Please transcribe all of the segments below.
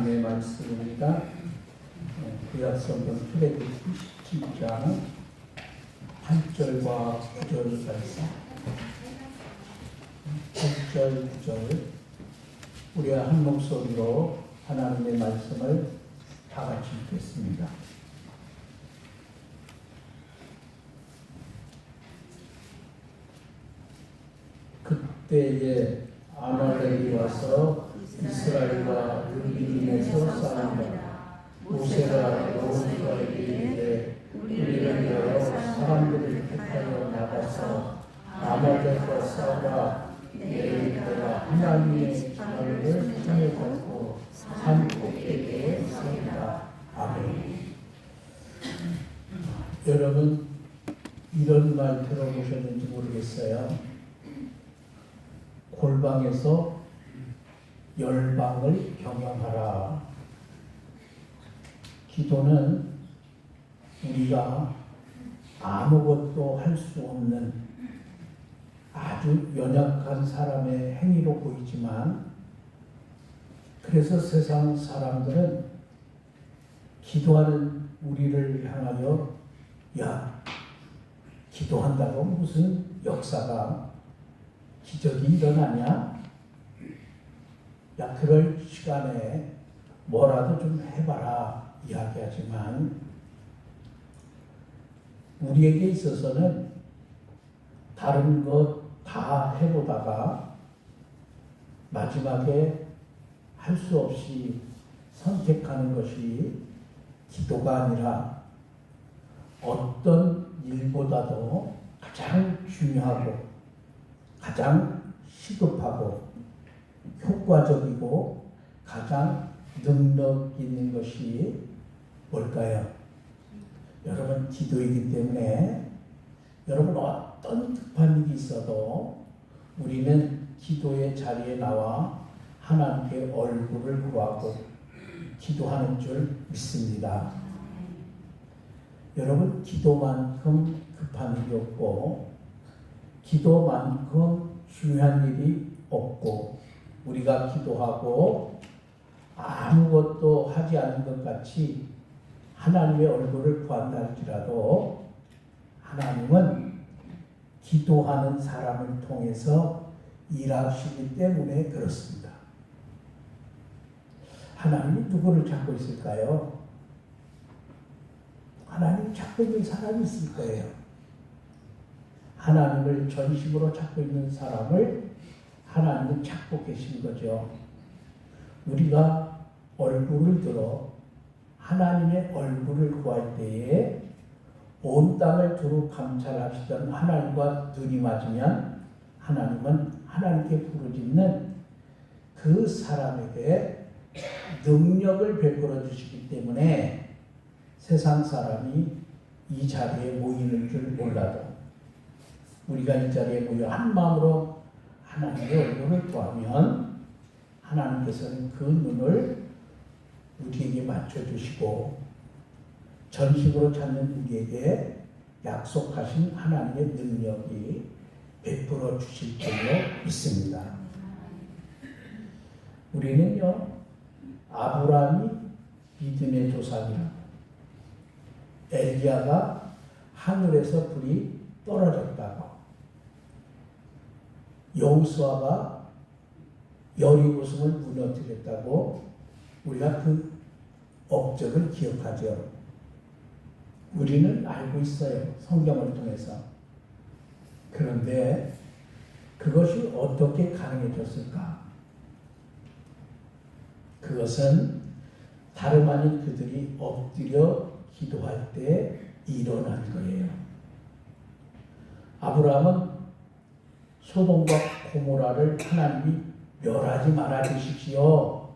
하나님의 말씀입니다. 구약성경 출애굽기 17장 8절과 9절 말씀. 8절, 9절. 우리가 한 목소리로 하나님의 말씀을 다 같이 읽겠습니다. 그때에 아말렉이 와서 이스라엘과 루빈에서 싸운다. 모세가 여호수아에게 이르되 우리는 여러 사람들을 택하여 나가서 아말렉과 싸우라. 내일 내가 하나님의 기업을 손에 잡고 산 꼭대기에 서리라. 아멘. 여러분 이런 말 들어보셨는지 모르겠어요. 골방에서 열방을 경영하라. 기도는 우리가 아무것도 할 수 없는 아주 연약한 사람의 행위로 보이지만, 그래서 세상 사람들은 기도하는 우리를 향하여 야, 기도한다고 무슨 역사가 기적이 일어나냐? 야, 그럴 시간에 뭐라도 좀 해봐라 이야기하지만, 우리에게 있어서는 다른 것 다 해보다가 마지막에 할 수 없이 선택하는 것이 기도가 아니라 어떤 일보다도 가장 중요하고 가장 시급하고 효과적이고 가장 능력 있는 것이 뭘까요? 여러분, 기도이기 때문에 여러분 어떤 급한 일이 있어도 우리는 기도의 자리에 나와 하나님께 얼굴을 구하고 기도하는 줄 믿습니다. 여러분, 기도만큼 급한 일이 없고 기도만큼 중요한 일이 없고, 우리가 기도하고 아무것도 하지 않는 것 같이 하나님의 얼굴을 구한다 할지라도 하나님은 기도하는 사람을 통해서 일하시기 때문에 그렇습니다. 하나님이 누구를 찾고 있을까요? 하나님이 찾고 있는 사람이 있을 거예요. 하나님을 전심으로 찾고 있는 사람을 하나님은 찾고 계신 거죠. 우리가 얼굴을 들어 하나님의 얼굴을 구할 때에 온 땅을 두루 감찰하시던 하나님과 눈이 맞으면 하나님은 하나님께 부르짖는 그 사람에게 능력을 베풀어 주시기 때문에 세상 사람이 이 자리에 모이는 줄 몰라도 우리가 이 자리에 모여 한 마음으로 하나님의 얼굴을 구하면 하나님께서는 그 눈을 우리에게 맞춰주시고 전식으로 찾는 우리에게 약속하신 하나님의 능력이 베풀어 주실 줄로 믿습니다. 우리는요, 아브라함이 믿음의 조상이라고, 엘리야가 하늘에서 불이 떨어졌다고, 여호수아가 여리고성을 무너뜨렸다고 우리가 그 업적을 기억하죠. 우리는 알고 있어요. 성경을 통해서. 그런데 그것이 어떻게 가능해졌을까? 그것은 다름 아닌 그들이 엎드려 기도할 때 일어난 거예요. 아브라함은 소돔과 고모라를 하나님이 멸하지 말아 주십시오.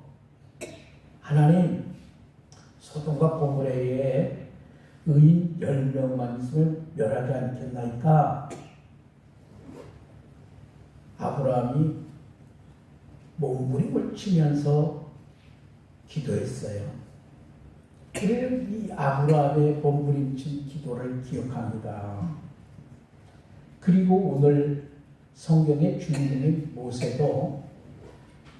하나님, 소돔과 고모라에 의인 10명만 있으면 멸하지 않겠나이까? 아브라함이 몸부림을 치면서 기도했어요. 그래서 이 아브라함의 몸부림친 기도를 기억합니다. 그리고 오늘 성경의 주인공인 모세도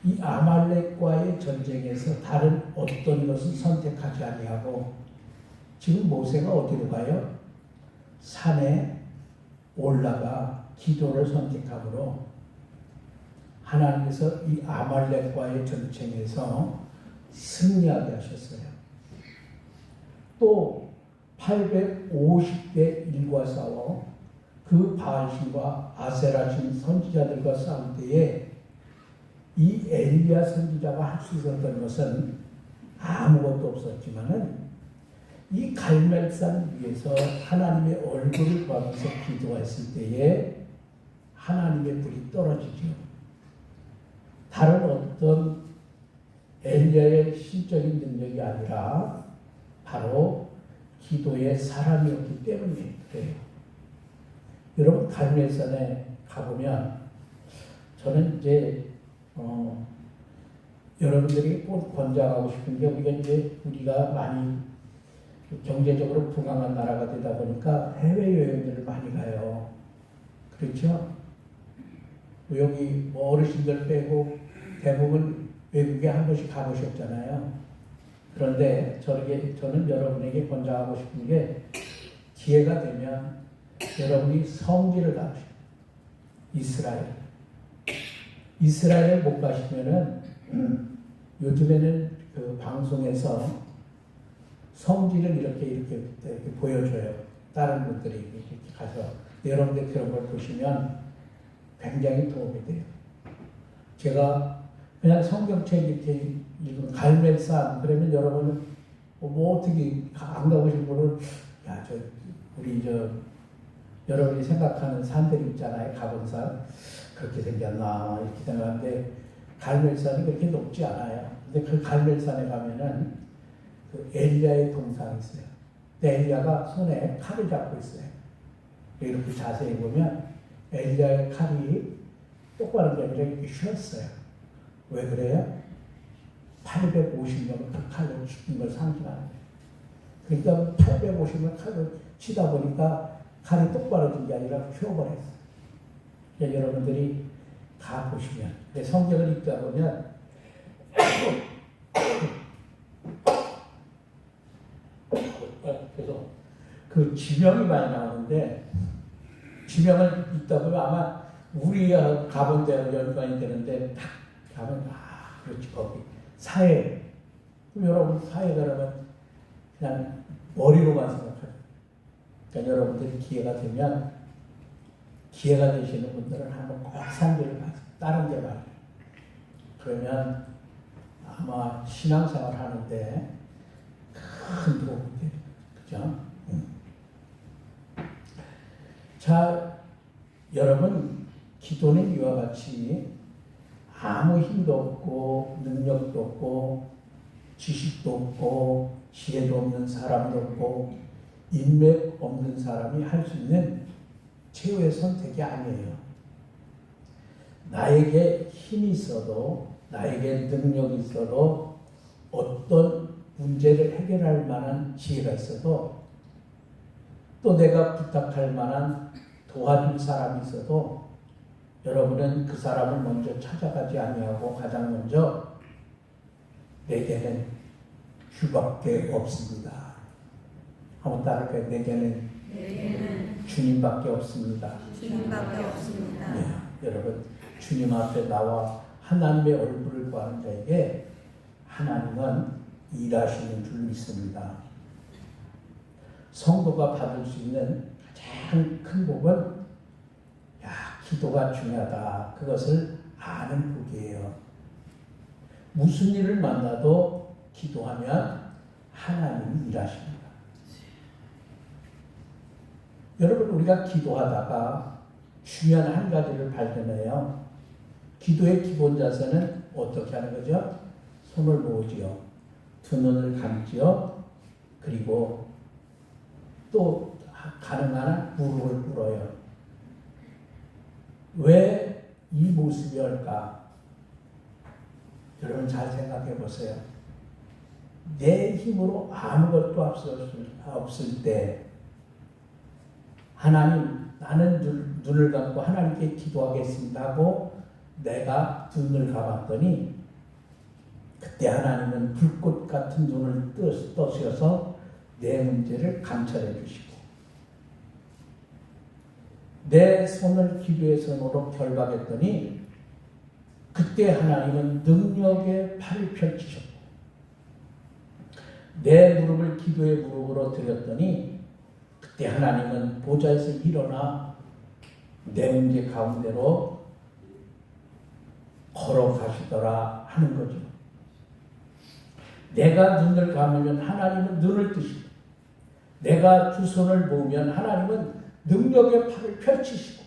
이 아말렉과의 전쟁에서 다른 어떤 것을 선택하지 아니하고 지금 모세가 어디로 가요? 산에 올라가 기도를 선택함으로 하나님께서 이 아말렉과의 전쟁에서 승리하게 하셨어요. 또 850대 일과 싸워 그 바알신과 아세라신 선지자들과 싸울 때에 이 엘리야 선지자가 할 수 있었던 것은 아무것도 없었지만은 이 갈멜산 위에서 하나님의 얼굴을 보면서 기도했을 때에 하나님의 불이 떨어지죠. 다른 어떤 엘리야의 신적인 능력이 아니라 바로 기도의 사람이었기 때문에 그래요. 여러분 갈멜산에 가보면 저는 이제 여러분들이 꼭 권장하고 싶은 게 우리가 많이 경제적으로 부강한 나라가 되다 보니까 해외여행들을 많이 가요. 그렇죠? 여기 뭐 어르신들 빼고 대부분 외국에 한 번씩 가보셨잖아요. 그런데 저는 여러분에게 권장하고 싶은 게 기회가 되면 여러분이 성지를 가보세요. 이스라엘 못 가시면은 요즘에는 그 방송에서 성지를 이렇게 보여줘요. 다른 분들이 이렇게 가서 여러분들 그런 걸 보시면 굉장히 도움이 돼요. 제가 그냥 성경책 이렇게 읽으면 갈멜산 그러면 여러분은 뭐 어떻게 안 가보신 분은 여러분이 생각하는 산들이 있잖아요. 가본 산 그렇게 생겼나 이렇게 생각하는데 갈멜산이 그렇게 높지 않아요. 근데 그 갈멜산에 가면은 그 엘리야의 동상이 있어요. 엘리야가 손에 칼을 잡고 있어요. 이렇게 자세히 보면 엘리야의 칼이 똑바른 게 아니라 이렇게 쉬었어요. 왜 그래요? 850년 그 칼로 죽인 걸 상징하는 거예요. 그러니까 850년 칼로 치다 보니까 칼이 똑바로 든 게 아니라 휘어버렸어요. 그러니까 여러분들이 가보시면 성경을 읽다 보면 그래서 그 지명이 많이 나오는데 지명을 읽다 보면 아마 우리가 가본 데랑 연관이 되는데 딱 가면 그렇지 거기 사회 그럼 여러분 사회 가면 그냥 머리로만 생각하죠. 그러니까 여러분들이 기회가 되시는 분들은 한번 꼭 산지를 가서 다른 데 가요. 그러면 아마 신앙생활 하는데 큰 도움이 돼요. 그죠? 자, 여러분, 기도는 이와 같이 아무 힘도 없고, 능력도 없고, 지식도 없고, 지혜도 없는 사람도 없고, 인맥 없는 사람이 할 수 있는 최후의 선택이 아니에요. 나에게 힘이 있어도, 나에게 능력이 있어도, 어떤 문제를 해결할 만한 지혜가 있어도, 또 내가 부탁할 만한 도와줄 사람이 있어도 여러분은 그 사람을 먼저 찾아가지 아니하고 가장 먼저 내게는 주밖에 없습니다. 한번 따라할까요? 내게는 주님밖에 없습니다. 주님밖에 없습니다. 네, 여러분 주님 앞에 나와 하나님의 얼굴을 구하는 자에게 하나님은 일하시는 줄 믿습니다. 성도가 받을 수 있는 가장 큰 복은 기도가 중요하다. 그것을 아는 복이에요. 무슨 일을 만나도 기도하면 하나님이 일하십니다. 여러분 우리가 기도하다가 중요한 한 가지를 발견해요. 기도의 기본 자세는 어떻게 하는 거죠? 손을 모으지요. 두 눈을 감지요. 그리고 또 가능한 한 무릎을 꿇어요. 왜 이 모습이 올까? 여러분 잘 생각해 보세요. 내 힘으로 아무것도 없을 때 하나님 나는 눈을 감고 하나님께 기도하겠습니다 하고 내가 두 눈을 감았더니 그때 하나님은 불꽃 같은 눈을 떠셔서 내 문제를 감찰해 주시고 내 손을 기도의 손으로 결박했더니 그때 하나님은 능력의 팔을 펼치셨고 내 무릎을 기도의 무릎으로 드렸더니 그때 하나님은 보좌에서 일어나 내 문제 가운데로 걸어가시더라 하는 거죠. 내가 눈을 감으면 하나님은 눈을 뜨시고 내가 두 손을 모으면 하나님은 능력의 팔을 펼치시고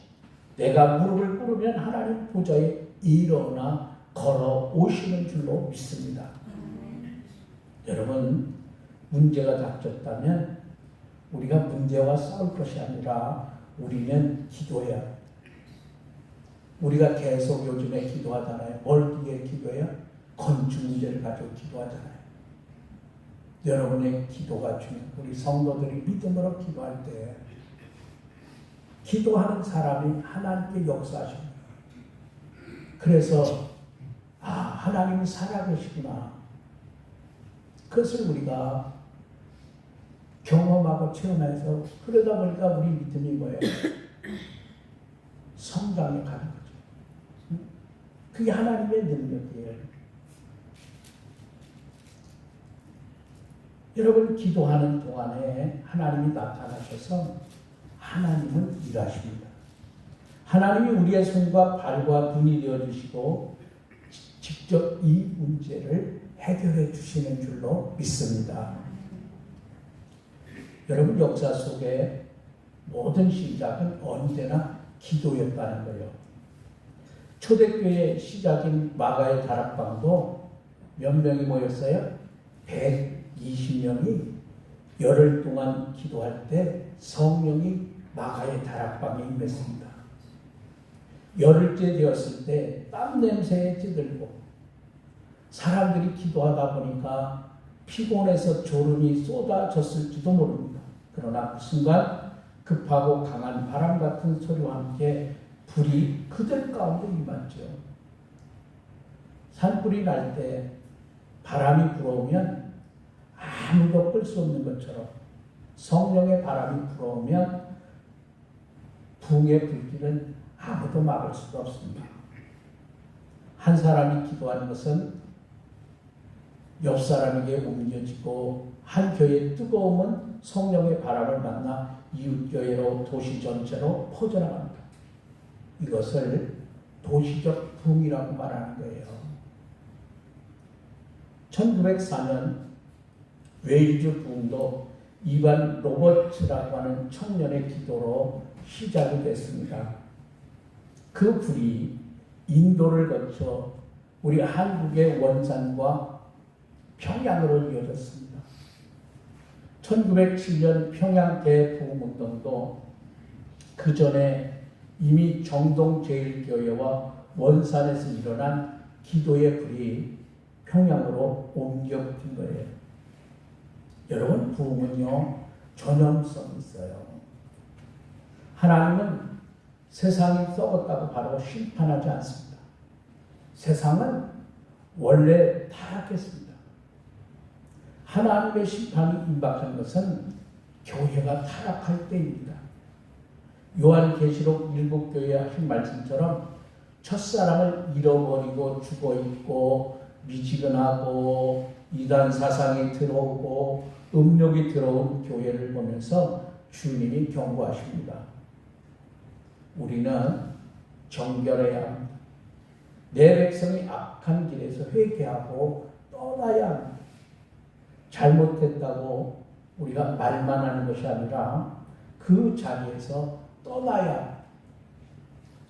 내가 무릎을 꿇으면 하나님 보좌에 일어나 걸어오시는 줄로 믿습니다. 여러분, 문제가 닥쳤다면 우리가 문제와 싸울 것이 아니라 우리는 기도해야 합니다. 우리가 계속 요즘에 기도하잖아요. 뭘 위해 기도해요? 건축 문제를 가지고 기도하잖아요. 여러분의 기도가 중요해요. 우리 성도들이 믿음으로 기도할 때 기도하는 사람이 하나님께 역사하십니다. 그래서 하나님이 살아계시구나. 그것을 우리가 경험하고 체험해서 그러다 보니까 우리 믿음이 뭐예요? 성장해 가는 거죠. 그게 하나님의 능력이에요. 여러분 기도하는 동안에 하나님이 나타나셔서 하나님은 일하십니다. 하나님이 우리의 손과 발과 눈이 되어주시고 직접 이 문제를 해결해 주시는 줄로 믿습니다. 여러분 역사 속에 모든 시작은 언제나 기도였다는 거예요. 초대교회의 시작인 마가의 다락방도 몇 명이 모였어요? 120명이 열흘 동안 기도할 때 성령이 마가의 다락방에 임했습니다. 열흘째 되었을 때 땀 냄새에 찌들고 사람들이 기도하다 보니까 피곤해서 졸음이 쏟아졌을지도 모릅니다. 그러나 그 순간 급하고 강한 바람 같은 소리와 함께 불이 그들 가운데 임했죠. 산불이 날 때 바람이 불어오면 아무도 끌 수 없는 것처럼 성령의 바람이 불어오면 붕의 불길은 아무도 막을 수가 없습니다. 한 사람이 기도하는 것은 옆 사람에게 옮겨지고 한 교회의 뜨거움은 성령의 바람을 만나 이웃교회로 도시 전체로 퍼져나갑니다. 이것을 도시적 붕이라고 말하는 거예요. 1904년 웨일즈 붕도 이반 로버츠라고 하는 청년의 기도로 시작이 됐습니다. 그 불이 인도를 거쳐 우리 한국의 원산과 평양으로 이어졌습니다. 1907년 평양 대부흥운동도 그 전에 이미 정동제일교회와 원산에서 일어난 기도의 불이 평양으로 옮겨 붙은 거예요. 여러분, 부흥은요 전염성이 있어요. 하나님은 세상이 썩었다고 바로 심판하지 않습니다. 세상은 원래 타락했습니다. 하나님의 심판이 임박한 것은 교회가 타락할 때입니다. 요한계시록 일곱 교회에 하신 말씀처럼 첫사랑을 잃어버리고 죽어있고 미지근하고 이단 사상이 들어오고 음욕이 들어온 교회를 보면서 주님이 경고하십니다. 우리는 정결해야 합니다. 내 백성이 악한 길에서 회개하고 떠나야 합니다. 잘못했다고 우리가 말만 하는 것이 아니라 그 자리에서 떠나야 합니다.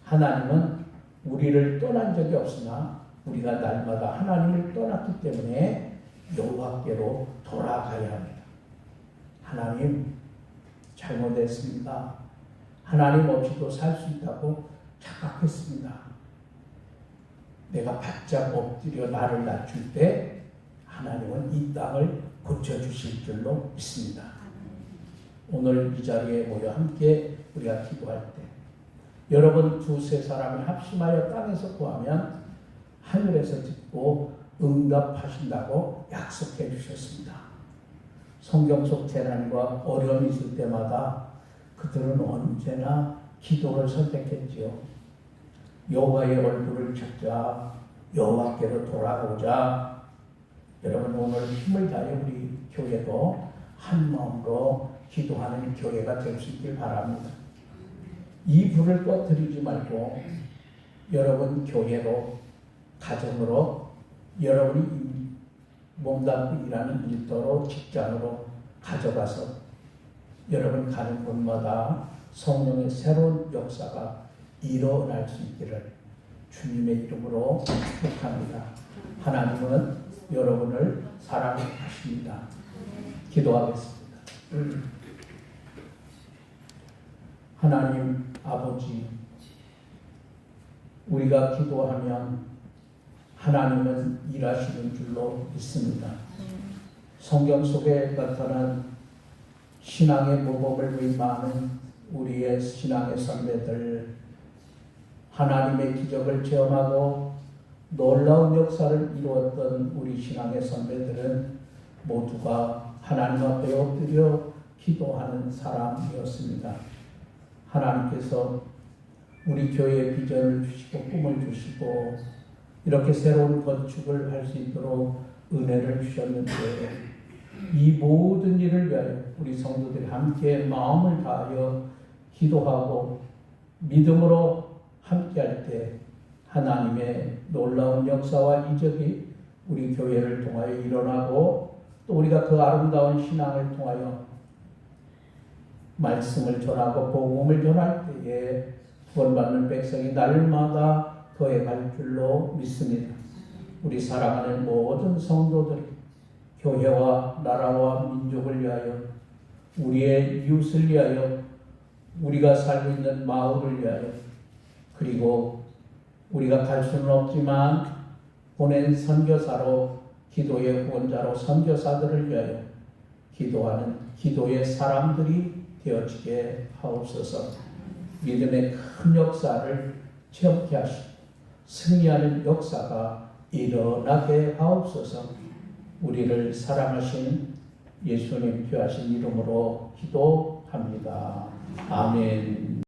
하나님은 우리를 떠난 적이 없으나 우리가 날마다 하나님을 떠났기 때문에 여호와께로 돌아가야 합니다. 하나님, 잘못했습니다. 하나님 없이도 살 수 있다고 착각했습니다. 내가 바짝 엎드려 나를 낮출 때 하나님은 이 땅을 고쳐주실 줄로 믿습니다. 오늘 이 자리에 모여 함께 우리가 기도할 때 여러분 두세 사람이 합심하여 땅에서 구하면 하늘에서 듣고 응답하신다고 약속해 주셨습니다. 성경 속 재난과 어려움이 있을 때마다 그들은 언제나 기도를 선택했지요. 여호와의 얼굴을 찾자, 여호와께로 돌아오자. 여러분 오늘 힘을 다해 우리 교회도 한 마음으로 기도하는 교회가 될 수 있길 바랍니다. 이 불을 꺼뜨리지 말고 여러분 교회로, 가정으로, 여러분이 몸담고 일하는 일터로, 직장으로 가져가서 여러분 가는 곳마다 성령의 새로운 역사가 일어날 수 있기를 주님의 이름으로 축복합니다. 하나님은 여러분을 사랑하십니다. 기도하겠습니다. 하나님 아버지, 우리가 기도하면 하나님은 일하시는 줄로 믿습니다. 성경 속에 나타난 신앙의 모범을 위임하는 우리의 신앙의 선배들, 하나님의 기적을 체험하고 놀라운 역사를 이루었던 우리 신앙의 선배들은 모두가 하나님 앞에 엎드려 기도하는 사람이었습니다. 하나님께서 우리 교회에 비전을 주시고 꿈을 주시고 이렇게 새로운 건축을 할 수 있도록 은혜를 주셨는데 이 모든 일을 위하여 우리 성도들이 함께 마음을 다하여 기도하고 믿음으로 함께할 때 하나님의 놀라운 역사와 이적이 우리 교회를 통하여 일어나고 또 우리가 그 아름다운 신앙을 통하여 말씀을 전하고 복음을 전할 때에 구원받는 백성이 날마다 더해갈 줄로 믿습니다. 우리 사랑하는 모든 성도들이 교회와 나라와 민족을 위하여, 우리의 이웃을 위하여, 우리가 살고 있는 마을을 위하여, 그리고 우리가 갈 수는 없지만 보낸 선교사로, 기도의 후원자로 선교사들을 위하여 기도하는 기도의 사람들이 되어지게 하옵소서. 믿음의 큰 역사를 체험케 하시고 승리하는 역사가 일어나게 하옵소서. 우리를 사랑하신 예수님 귀하신 이름으로 기도합니다. 아멘.